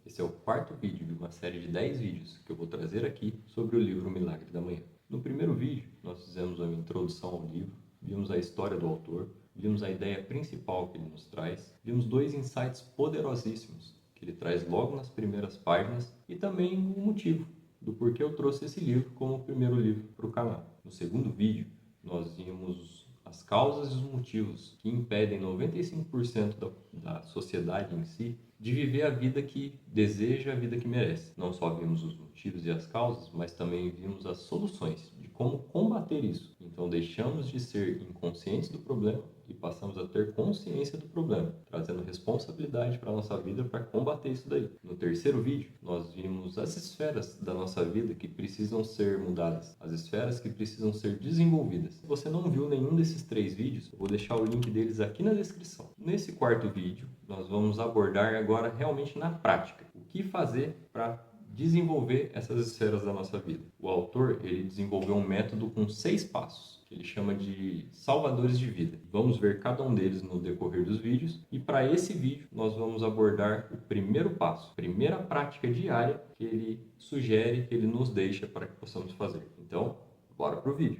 Esse é o quarto vídeo de uma série de 10 vídeos que eu vou trazer aqui sobre o livro Milagre da Manhã. No primeiro vídeo, nós fizemos uma introdução ao livro, vimos a história do autor, vimos a ideia principal que ele nos traz, vimos 2 insights poderosíssimos que ele traz logo nas primeiras páginas e também o motivo do porquê eu trouxe esse livro como o primeiro livro para o canal. No segundo vídeo, nós vimos as causas e os motivos que impedem 95% da sociedade em si de viver a vida que deseja, a vida que merece. Não só vimos os motivos e as causas, mas também vimos as soluções de como combater isso. Então deixamos de ser inconscientes do problema e passamos a ter consciência do problema, trazendo responsabilidade para a nossa vida para combater isso daí. No terceiro vídeo, nós vimos as esferas da nossa vida que precisam ser mudadas, as esferas que precisam ser desenvolvidas. Se você não viu nenhum desses 3 vídeos, eu vou deixar o link deles aqui na descrição. Nesse quarto vídeo, nós vamos abordar agora realmente na prática o que fazer para desenvolver essas esferas da nossa vida. O autor, ele desenvolveu um método com 6 passos, que ele chama de salvadores de vida. Vamos ver cada um deles no decorrer dos vídeos, e para esse vídeo nós vamos abordar o primeiro passo, a primeira prática diária que ele sugere, que ele nos deixa para que possamos fazer. Então, bora pro vídeo.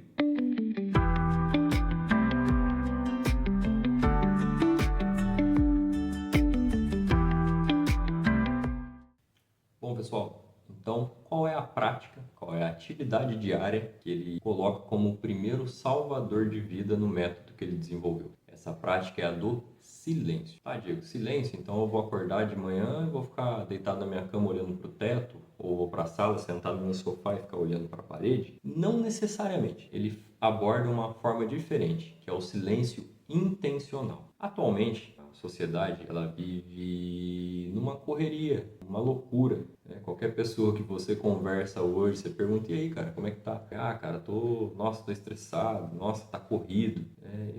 Bom, pessoal, então qual é a prática, qual é a atividade diária que ele coloca como o primeiro salvador de vida no método que ele desenvolveu? Essa prática é a do silêncio. Tá, Diego, silêncio, então eu vou acordar de manhã e vou ficar deitado na minha cama olhando para o teto, ou vou para a sala sentado no sofá e ficar olhando para a parede? Não necessariamente. Ele aborda uma forma diferente, que é o silêncio intencional. Atualmente, a sociedade ela vive numa correria, uma loucura. Qualquer pessoa que você conversa hoje, você pergunta, e aí, cara, como é que tá? Ah, cara, tô estressado, nossa, tá corrido.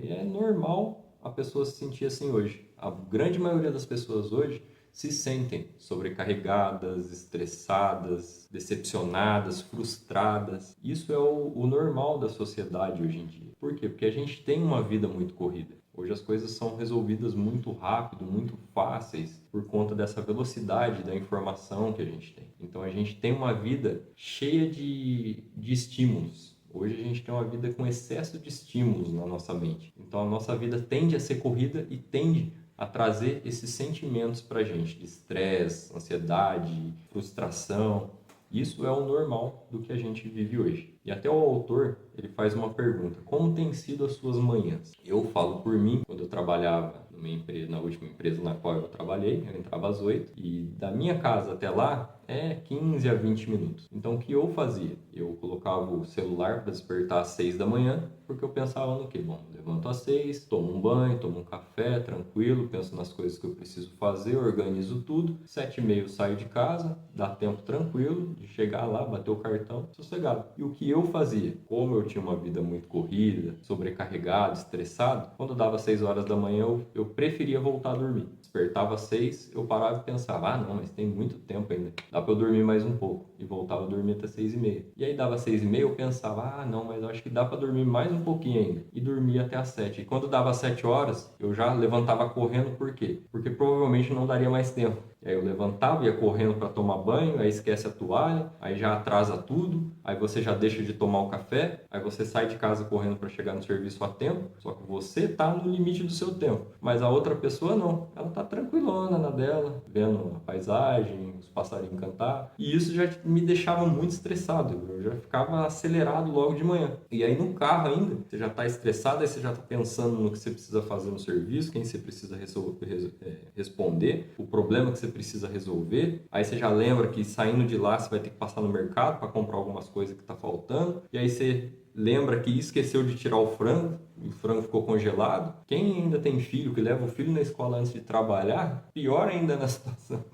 É normal a pessoa se sentir assim hoje. A grande maioria das pessoas hoje se sentem sobrecarregadas, estressadas, decepcionadas, frustradas. Isso é o normal da sociedade hoje em dia. Por quê? Porque a gente tem uma vida muito corrida. Hoje as coisas são resolvidas muito rápido, muito fáceis, por conta dessa velocidade da informação que a gente tem. Então a gente tem uma vida cheia de estímulos. Hoje a gente tem uma vida com excesso de estímulos na nossa mente. Então a nossa vida tende a ser corrida e tende a trazer esses sentimentos para a gente, de estresse, ansiedade, frustração. Isso é o normal do que a gente vive hoje. E até o autor, ele faz uma pergunta: como têm sido as suas manhãs? Eu falo por mim, quando eu trabalhava na última empresa na qual eu trabalhei, eu entrava às 8 e da minha casa até lá é 15 a 20 minutos. Então o que eu fazia? Eu colocava o celular para despertar às 6 da manhã, porque eu pensava no quê? Bom, levanto às 6, tomo um banho, tomo um café, tranquilo, penso nas coisas que eu preciso fazer, organizo tudo. 7h30 eu saio de casa, dá tempo tranquilo de chegar lá, bater o cartão, sossegado. E o que eu fazia? Como eu tinha uma vida muito corrida, sobrecarregado, estressado, quando dava 6 horas da manhã eu preferia voltar a dormir. Despertava às 6, eu parava e pensava, não, mas tem muito tempo ainda, dá para eu dormir mais um pouco. E voltava a dormir até 6h30. E aí dava 6h30, eu pensava, não, mas eu acho que dá para dormir mais um pouquinho ainda. E dormia até às 7. E quando dava 7 horas, eu já levantava correndo, por quê? Porque provavelmente não daria mais tempo. E aí eu levantava, ia correndo para tomar banho, aí esquece a toalha, aí já atrasa tudo, aí você já deixa de tomar o café, aí você sai de casa correndo para chegar no serviço a tempo, só que você está no limite do seu tempo. Mas a outra pessoa não, ela está tranquilona na dela, vendo a paisagem, os passarinhos cantar, e isso já me deixava muito estressado, eu já ficava acelerado logo de manhã. E aí no carro ainda, você já está estressado, aí você já está pensando no que você precisa fazer no serviço, quem você precisa responder, o problema que você precisa resolver, aí você já lembra que saindo de lá você vai ter que passar no mercado para comprar algumas coisas que está faltando, e aí você lembra que esqueceu de tirar o frango, e o frango ficou congelado. Quem ainda tem filho, que leva o filho na escola antes de trabalhar, pior ainda na situação.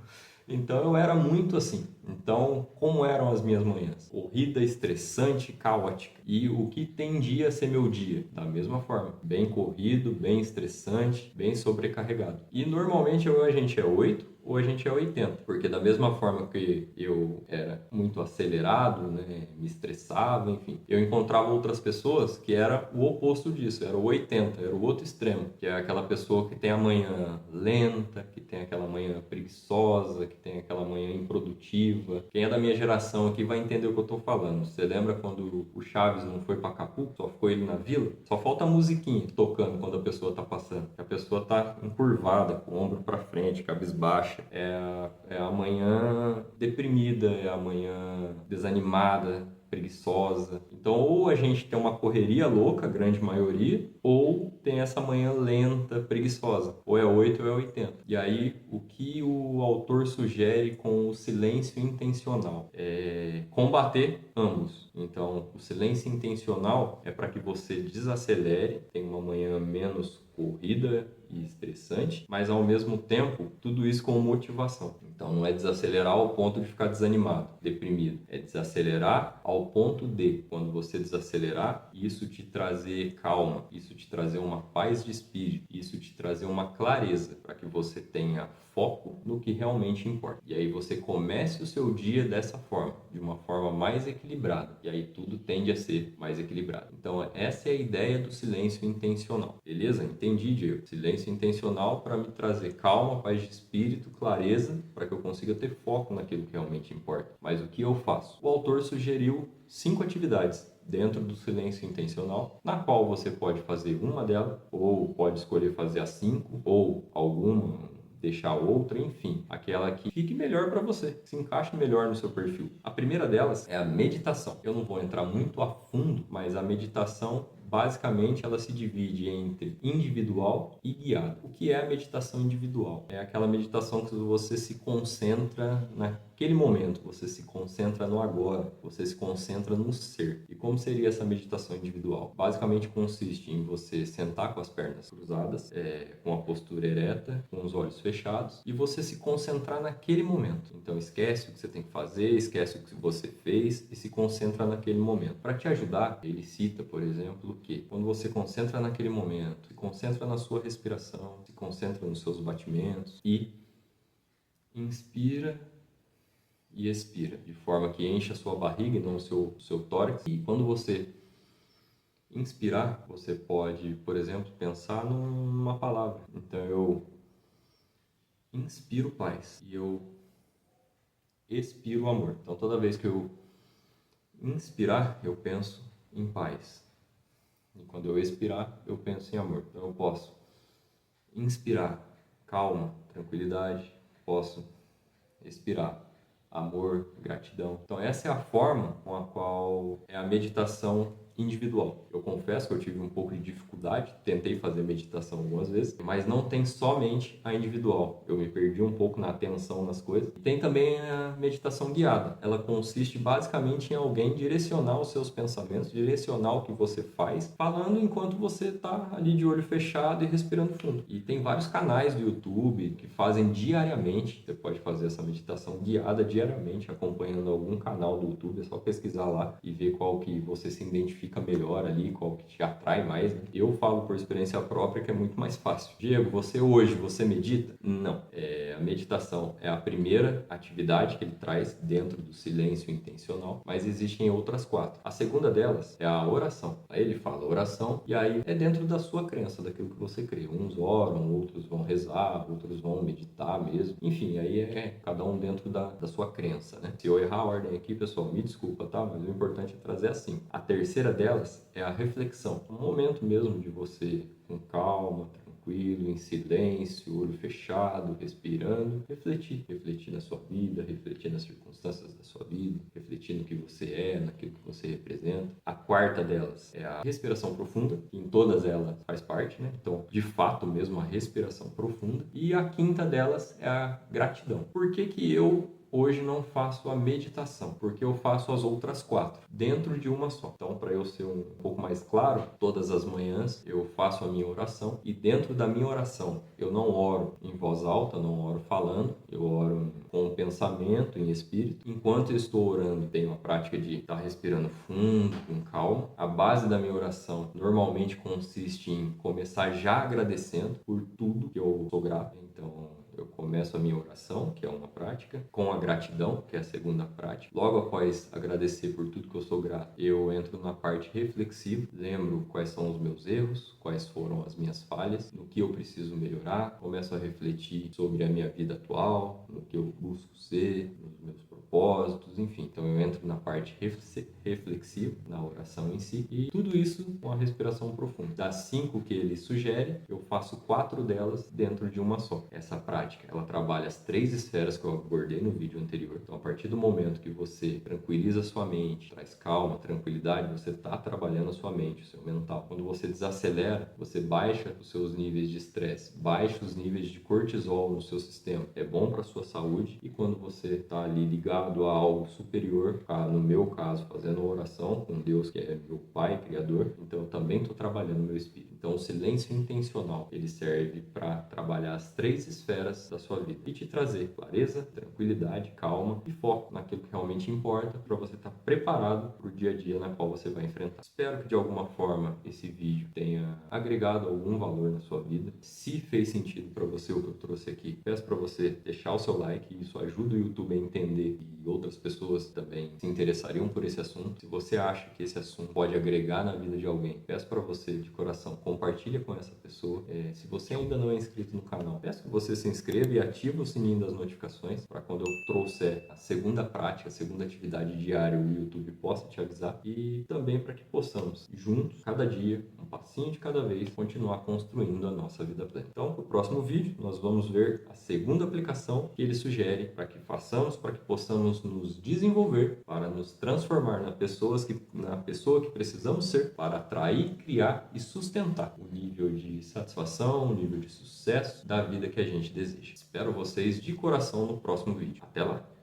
Então eu era muito assim. Então, como eram as minhas manhãs? Corrida, estressante, caótica. E o que tendia a ser meu dia? Da mesma forma, bem corrido, bem estressante, bem sobrecarregado. E normalmente ou a gente é 8 ou a gente é 80, porque da mesma forma que eu era muito acelerado, né, me estressava, enfim, eu encontrava outras pessoas que era o oposto disso, era o 80, era o outro extremo, que é aquela pessoa que tem a manhã lenta, que tem aquela manhã preguiçosa, que tem aquela manhã improdutiva. Quem é da minha geração aqui vai entender o que eu tô falando. Você lembra quando o Chaves não foi para Acapulco, só ficou ele na vila? Só falta a musiquinha tocando quando a pessoa tá passando. A pessoa tá encurvada, com o ombro para frente, cabisbaixa. É a manhã deprimida, é a manhã desanimada, preguiçosa. Então, ou a gente tem uma correria louca, a grande maioria, ou tem essa manhã lenta, preguiçosa. Ou é 8 ou é 80. E aí, o que o autor sugere com o silêncio intencional? É combater ambos. Então, o silêncio intencional é para que você desacelere, tenha uma manhã menos corrida e estressante, mas ao mesmo tempo, tudo isso com motivação. Então, não é desacelerar ao ponto de ficar desanimado, deprimido. É desacelerar ao ponto de, quando você desacelerar, isso te trazer calma, isso te trazer uma paz de espírito, isso te trazer uma clareza para que você tenha foco no que realmente importa. E aí você comece o seu dia dessa forma, de uma forma mais equilibrada. E aí tudo tende a ser mais equilibrado. Então, essa é a ideia do silêncio intencional. Beleza? Entendi, Diego. Silêncio intencional para me trazer calma, paz de espírito, clareza, para que eu consiga ter foco naquilo que realmente importa. Mas o que eu faço? O autor sugeriu 5 atividades dentro do silêncio intencional, na qual você pode fazer uma delas, ou pode escolher fazer as 5, ou alguma, deixar outra, enfim, aquela que fique melhor para você, que se encaixe melhor no seu perfil. A primeira delas é a meditação. Eu não vou entrar muito a fundo, mas a meditação basicamente ela se divide entre individual e guiada. O que é a meditação individual? É aquela meditação que você se concentra naquele momento, você se concentra no agora, você se concentra no ser. E como seria essa meditação individual? Basicamente consiste em você sentar com as pernas cruzadas, com a postura ereta, com os olhos fechados, e você se concentrar naquele momento. Então esquece o que você tem que fazer, esquece o que você fez e se concentra naquele momento. Para te ajudar, ele cita, por exemplo, que quando você concentra naquele momento, se concentra na sua respiração, se concentra nos seus batimentos e inspira e expira, de forma que enche a sua barriga e não o seu tórax. E quando você inspirar, você pode, por exemplo, pensar numa palavra. Então eu inspiro paz e eu expiro amor. Então toda vez que eu inspirar, eu penso em paz. E quando eu expirar, eu penso em amor. Então eu posso inspirar calma, tranquilidade, posso expirar amor, gratidão. Então essa é a forma com a qual é a meditação individual. Eu confesso que eu tive um pouco de dificuldade, tentei fazer meditação algumas vezes, mas não tem somente a individual. Eu me perdi um pouco na atenção nas coisas. E tem também a meditação guiada. Ela consiste basicamente em alguém direcionar os seus pensamentos, direcionar o que você faz, falando enquanto você está ali de olho fechado e respirando fundo. E tem vários canais do YouTube que fazem diariamente. Você pode fazer essa meditação guiada diariamente, acompanhando algum canal do YouTube. É só pesquisar lá e ver qual que você se identifica melhor ali, qual que te atrai mais, né? Eu falo por experiência própria que é muito mais fácil. Diego, você medita? Não. A meditação é a primeira atividade que ele traz dentro do silêncio intencional, mas existem outras 4. A segunda delas é a oração. Aí ele fala oração e aí é dentro da sua crença, daquilo que você crê. Uns oram, outros vão rezar, outros vão meditar mesmo. Enfim, aí é cada um dentro da sua crença, né? Se eu errar a ordem aqui, pessoal, me desculpa, tá? Mas o importante é trazer assim. A terceira delas é a reflexão. Um momento mesmo de você, com calma, tranquilo, em silêncio, olho fechado, respirando, refletir na sua vida, refletir nas circunstâncias da sua vida, refletir no que você é, naquilo que você representa. A quarta delas é a respiração profunda, que em todas elas faz parte, né? Então, de fato mesmo, a respiração profunda. E a quinta delas é a gratidão. Por que eu hoje não faço a meditação? Porque eu faço as outras 4 dentro de uma só. Então, para eu ser um pouco mais claro, todas as manhãs eu faço a minha oração e dentro da minha oração eu não oro em voz alta, não oro falando, eu oro com o pensamento, em espírito. Enquanto eu estou orando, tenho a prática de estar respirando fundo, com calma. A base da minha oração normalmente consiste em começar já agradecendo por tudo que eu sou grato. Então, eu começo a minha oração, que é uma prática, com a gratidão, que é a segunda prática. Logo após agradecer por tudo que eu sou grato, eu entro na parte reflexiva, lembro quais são os meus erros, quais foram as minhas falhas, no que eu preciso melhorar, começo a refletir sobre a minha vida atual, no que eu busco ser, nos meus propósitos, enfim. Então eu entro na parte reflexiva, na oração em si, e tudo isso com a respiração profunda. Das 5 que ele sugere, eu faço 4 delas dentro de uma só. Essa prática, ela trabalha as 3 esferas que eu abordei no vídeo anterior. Então, a partir do momento que você tranquiliza a sua mente, traz calma, tranquilidade, você está trabalhando a sua mente, o seu mental. Quando você desacelera, você baixa os seus níveis de estresse, baixa os níveis de cortisol no seu sistema. É bom para a sua saúde. E quando você está ali ligado a algo superior, no meu caso, fazendo uma oração com Deus, que é meu Pai, Criador, então eu também estou trabalhando o meu espírito. Então, o silêncio intencional, ele serve para trabalhar as 3 esferas da sua vida e te trazer clareza, tranquilidade, calma e foco naquilo que realmente importa para você estar preparado para o dia a dia na qual você vai enfrentar. Espero que de alguma forma esse vídeo tenha agregado algum valor na sua vida. Se fez sentido para você o que eu trouxe aqui, peço para você deixar o seu like, isso ajuda o YouTube a entender e outras pessoas também se interessariam por esse assunto. Se você acha que esse assunto pode agregar na vida de alguém, peço para você de coração, compartilha com essa pessoa. Se você ainda não é inscrito no canal, peço que você se inscreva e ative o sininho das notificações para quando eu trouxer a segunda prática, a segunda atividade diária, o YouTube possa te avisar, e também para que possamos juntos, cada dia, um passinho de cada vez, continuar construindo a nossa vida plena. Então, no próximo vídeo, nós vamos ver a segunda aplicação que ele sugere para que façamos, para que possamos nos desenvolver, para nos transformar na pessoa que precisamos ser, para atrair, criar e sustentar o nível de satisfação, o nível de sucesso da vida que a gente deseja. Espero vocês de coração no próximo vídeo. Até lá!